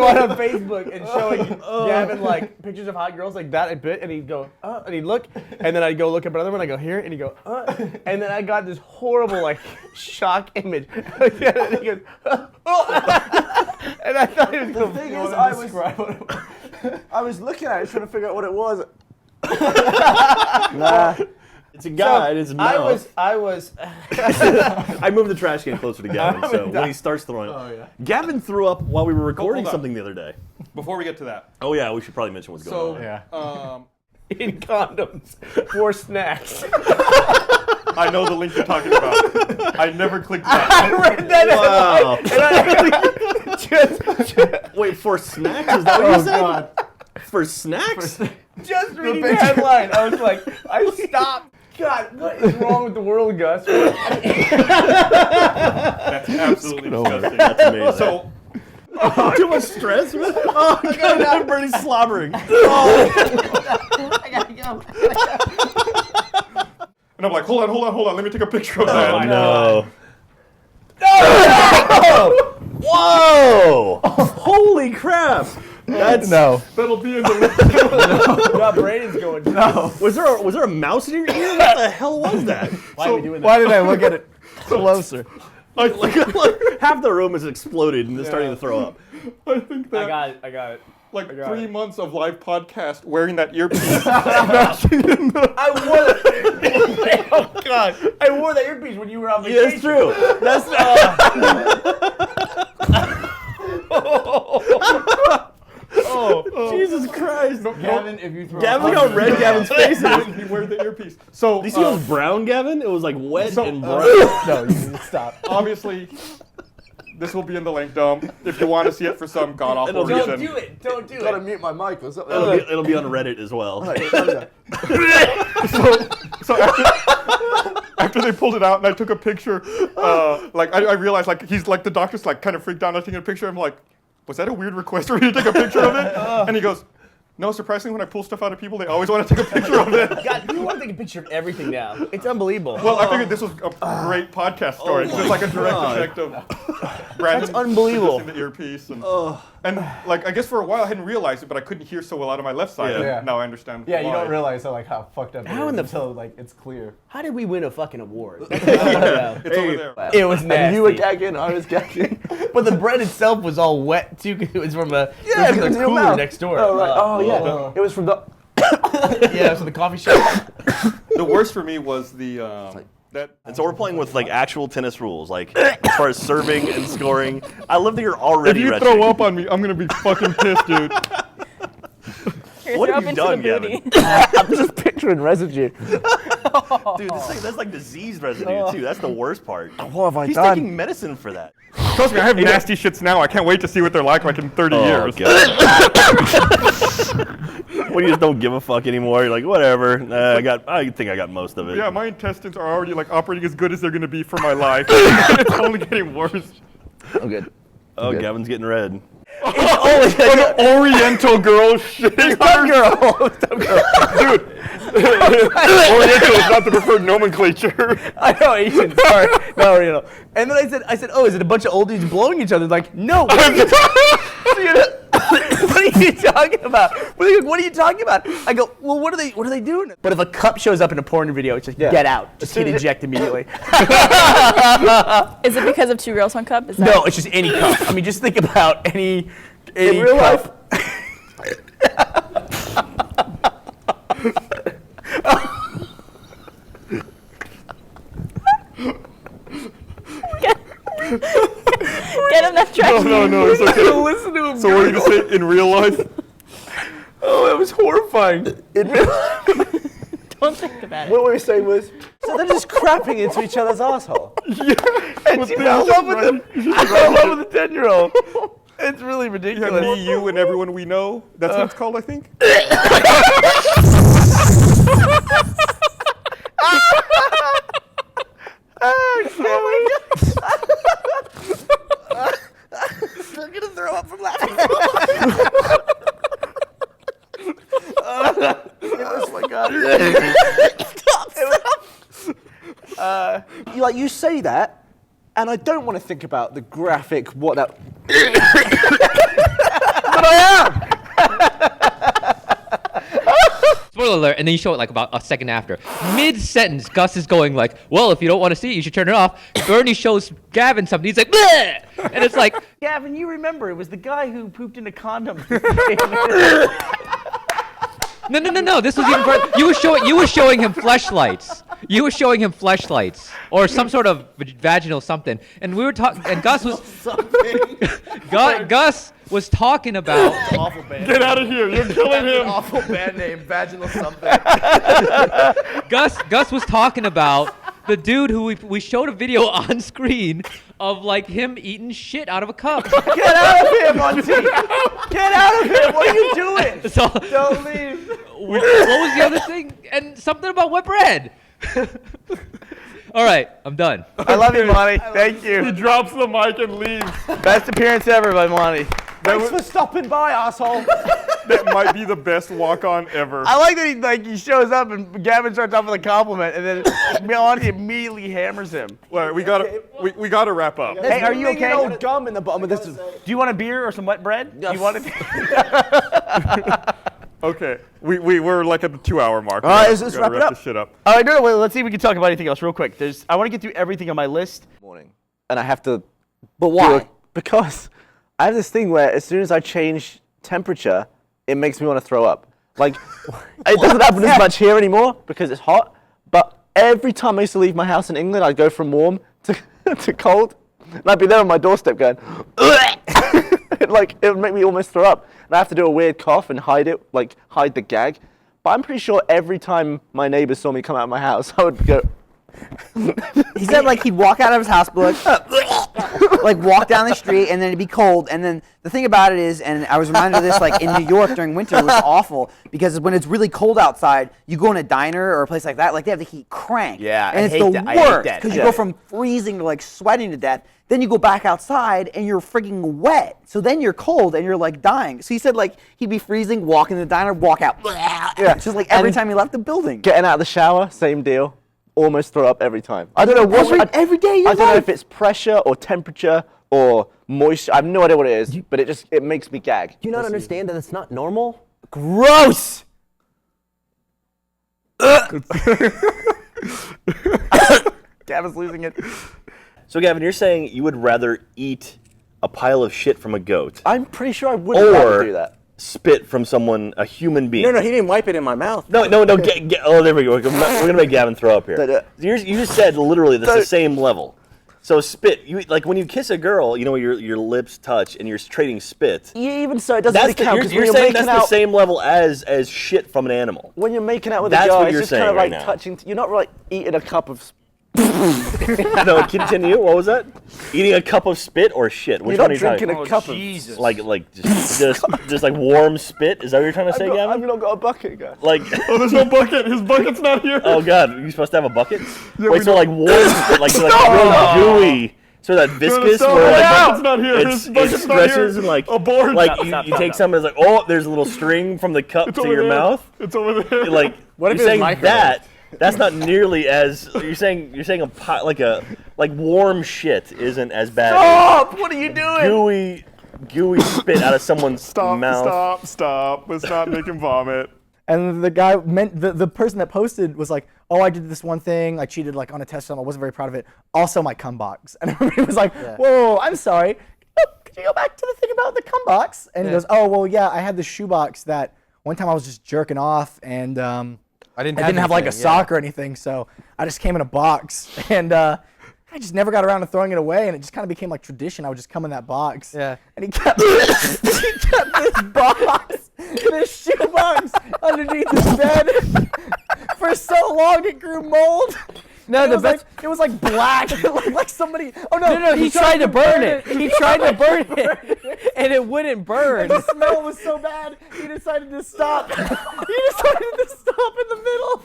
going on Facebook and showing Gavin like pictures of hot girls like that a bit, and he'd go, and he'd look, and then I'd go look at another one, I go here, and he'd go, and then I got this horrible like shock image, and he goes, and I thought he was going to describe what it was. I was looking at it trying to figure out what it was. Nah. It's a guy, it's a mouse. I was. I moved the trash can closer to Gavin, so when he starts throwing up. Gavin threw up while we were recording something the other day. Before we get to that. Oh yeah, we should probably mention what's going on. Yeah. In condoms for snacks. I know the link you're talking about. I never clicked that. I read that. Wow. Wait, for snacks? Is that what you said? God. For snacks? Just reading the headline, I was like, I stopped. God, what is wrong with the world, Gus? That's absolutely disgusting. That's amazing. So, too much stress? Oh, God, I'm burning slobbering. I gotta go. and I'm like, hold on. Let me take a picture of that. Oh, no. Whoa! Holy crap! That'll be in the link. No, Brandon's going. No. Was there a mouse in your ear? What the hell was that? Why are we doing that? Why did I look at it closer? Like half the room has exploded and is starting to throw up. I think that. I got it. Like 3 months of live podcast wearing that earpiece. I wore that. Oh God! I wore that earpiece when you were on vacation. Yeah, it's true. That's Jesus Christ! Gavin, if you throw. Gavin, look how red Gavin's face is. He wear the earpiece. So Did you see it was brown, Gavin? It was like wet and brown. No, you need to stop. obviously, this will be in the link dump if you want to see it for some god awful Don't reason. do it. Don't do Gotta it. mute my mic or something. It'll be on Reddit as well. So after they pulled it out and I took a picture, like I realized like he's like the doctor's like kind of freaked out. I taking a picture. I'm like, was that a weird request for you to take a picture of it? And he goes, no, surprisingly, when I pull stuff out of people, they always want to take a picture of it. God, you want to take a picture of everything now. It's unbelievable. Well, I figured this was a great podcast story. It's just like a direct effect of Brandon. That's unbelievable. In the earpiece. And like, I guess for a while I hadn't realized it, but I couldn't hear so well out of my left side. Yeah. And now I understand Yeah, you why. don't realize how fucked up it How is in the until like it's clear. How did we win a fucking award? That's what I wanna know. It's over there. It was nasty. And you were gagging, I was gagging. But the bread itself was all wet too, because it was from a it the was in your cooler mouth. next door. Oh, right. Yeah. It was from the... Yeah, it was from the coffee shop. The worst for me was the And so we're playing with like actual tennis rules, like as far as serving and scoring. I love that you're already If you retching. throw up on me, I'm gonna be fucking pissed, dude. What have you done, Gavin? I'm just picturing residue. Dude, that's like disease residue too. That's the worst part. What have I He's done? taking medicine for that. Trust me, I have nasty shits now. I can't wait to see what they're like in 30 years. When you just don't give a fuck anymore, you're like, whatever. I think I got most of it. Yeah, my intestines are already like operating as good as they're gonna be for my life. It's only getting worse. I'm good. Oh, Gavin's getting red. An Oriental girl shit. Tough girl. Dude, Oriental is not the preferred nomenclature. I know, Asian, sorry. No, you know. And then I said, oh, is it a bunch of old dudes blowing each other? Like, no. What are you talking about? What are you talking about? I go, well, what are they doing? But if a cup shows up in a porn video, it's just get out. Just hit eject immediately. Is it because of Two Girls, One Cup? Is that No, it's just any cup. I mean, just think about any In real cup. Get him that trash. No, it's okay. Listen to him. So what are you gonna say in real life? Oh, that was horrifying. Don't think about it. What we were saying was, so they're just crapping into each other's asshole. Yeah. And she fell in love with a 10-year-old. It's really Yeah, ridiculous. me, you, and everyone we know. That's what it's called, I think. I'm gonna throw up from laughing. Oh my god. Stop. You say that, and I don't want to think about the graphic, what that... Spoiler alert, and then you show it like about a second after. Mid-sentence, Gus is going like, well, if you don't want to see it, you should turn it off. Bernie shows Gavin something, he's like, bleh! And it's like, Gavin, you remember, it was the guy who pooped into condoms. no, this was even further. You were showing him fleshlights. You were showing him fleshlights or some sort of vaginal something. And we were talking, and Gus was, Gus was talking about. Awful band. Get out of here! You're killing him. Awful band name, vaginal something. Gus was talking about the dude who we showed a video on screen of like him eating shit out of a cup. Get out of here, Monty! Get out of here! What are you doing? So, Don't leave. what was the other thing? And something about wet bread. All right, I'm done. I love you, Monty. Thank He you. drops the mic and leaves. Best appearance ever by Monty. Thanks for stopping by, asshole. That might be the best walk-on ever. I like that he shows up and Gavin starts off with a compliment and then Monty immediately hammers him. Well, we gotta wrap up. Hey, are you There's okay? old gum in the bottom of this. Do you want a beer or some wet bread? Do you want it? Okay, we're like at the 2-hour mark. All right, We let's gotta wrap it up. This shit up. All right, no, wait, let's see if we can talk about anything else real quick. I want to get through everything on my list. Morning, and I have to. But why? Because I have this thing where as soon as I change temperature, it makes me want to throw up. Like, it doesn't happen as much here anymore because it's hot. But every time I used to leave my house in England, I'd go from warm to to cold, and I'd be there on my doorstep going, like it would make me almost throw up, and I have to do a weird cough and hide it, like hide the gag. But I'm pretty sure every time my neighbors saw me come out of my house, I would go. He said like he'd walk out of his house, be like walk down the street, and then it'd be cold. And then the thing about it is, and I was reminded of this like in New York during winter, it was awful because when it's really cold outside, you go in a diner or a place like that, like they have the heat cranked. Yeah, and I it's hate the that. I hate worst that. because you Yeah. go from freezing to like sweating to death. Then you go back outside and you're freaking wet. So then you're cold and you're like dying. So he said like he'd be freezing, walk in the diner, walk out. Yeah, just like every And time he left the building. Getting out of the shower, same deal. Almost throw up every time. I don't know what. Every day of your I don't know life? if it's pressure or temperature or moisture. I have no idea what it is, but it makes me gag. Do you not understand that it's not normal? Gross. Gavin's losing it. So Gavin, you're saying you would rather eat a pile of shit from a goat I'm pretty sure I wouldn't rather do or that. spit from someone, a human being? No, he didn't wipe it in my mouth. No, oh, there we go. We're gonna make Gavin throw up here. You just said literally that's the same level. So spit, like when you kiss a girl, you know your lips touch and you're trading spit. Even so, it doesn't really count. 'Cause You're when saying that's making the out, same level as shit from an animal. when you're making out with That's a guy, what it's you're just kind saying of like right now. touching. You're not like eating a cup of. No, continue. What was that? Eating a cup of spit or shit? Which You're one not are you talking? drinking a cup Jesus. Like just like warm spit? Is that what you're trying to say, I've Gavin? not got a bucket, guys. Like, Oh, there's no bucket. His bucket's not here. oh god, you supposed to have a bucket? we Wait, so know. like warm spit, like real gooey, so that viscous, stop. where His like bucket's not here. it His bucket's not stretches here. and like Abort. like Stop, you take some, it's like, oh, there's a little string from the cup It's to over your there. mouth. It's over there. Like, What if you're it was saying microwaved? that? That's not nearly as you're saying like warm shit isn't as bad Stop! What are you doing? as gooey spit out of someone's mouth. Stop. Let's not make him vomit. And the guy the person that posted was like, "Oh, I did this one thing. I cheated like on a test. I wasn't very proud of it. Also, my cum box." And everybody was like, "Whoa, I'm sorry. Could you go back to the thing about the cum box?" And he goes, "Oh, well, yeah. I had this shoebox that one time I was just jerking off, and I didn't have like a sock or anything, so I just came in a box, and I just never got around to throwing it away, and it just kind of became like tradition. I would just come in that box." Yeah. And he kept this box, this shoebox underneath his bed for so long it grew mold. No, It was like black, like somebody. Oh no! No, he tried to burn it. He tried to burn it, and it wouldn't burn. The smell was so bad, he decided to stop. He decided to stop in the middle.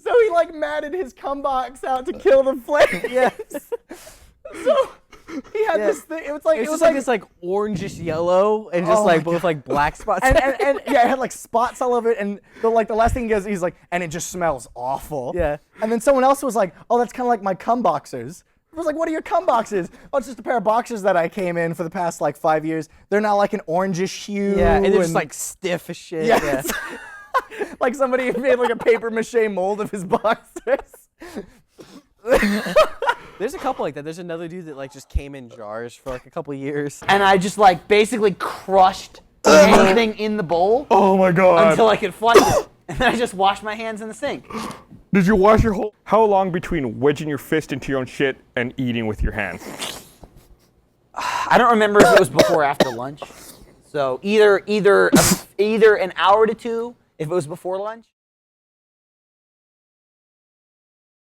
So he like matted his cum box out to kill the flame. Yes. So he had this thing. It was like this like orangish yellow and just Oh like my both like black spots. and yeah, it had like spots all over it. And the last thing he goes, he's like, and it just smells awful. Yeah. And then someone else was like, "Oh, that's kind of like my cum boxers." I was like, what are your cum boxes? Oh, it's just a pair of boxers that I came in for the past like 5 years. They're now like an orangish hue. Yeah, and they're just like stiff as shit. Yeah. Yeah. Like somebody made like a paper mache mold of his boxers. There's a couple like that. There's another dude that like just came in jars for like a couple years. And I just like basically crushed anything in the bowl Oh my god. until I could flush it. And then I just washed my hands in the sink. Did you wash your whole? How long between wedging your fist into your own shit and eating with your hands? I don't remember if it was before or after lunch. So either an hour to two if it was before lunch.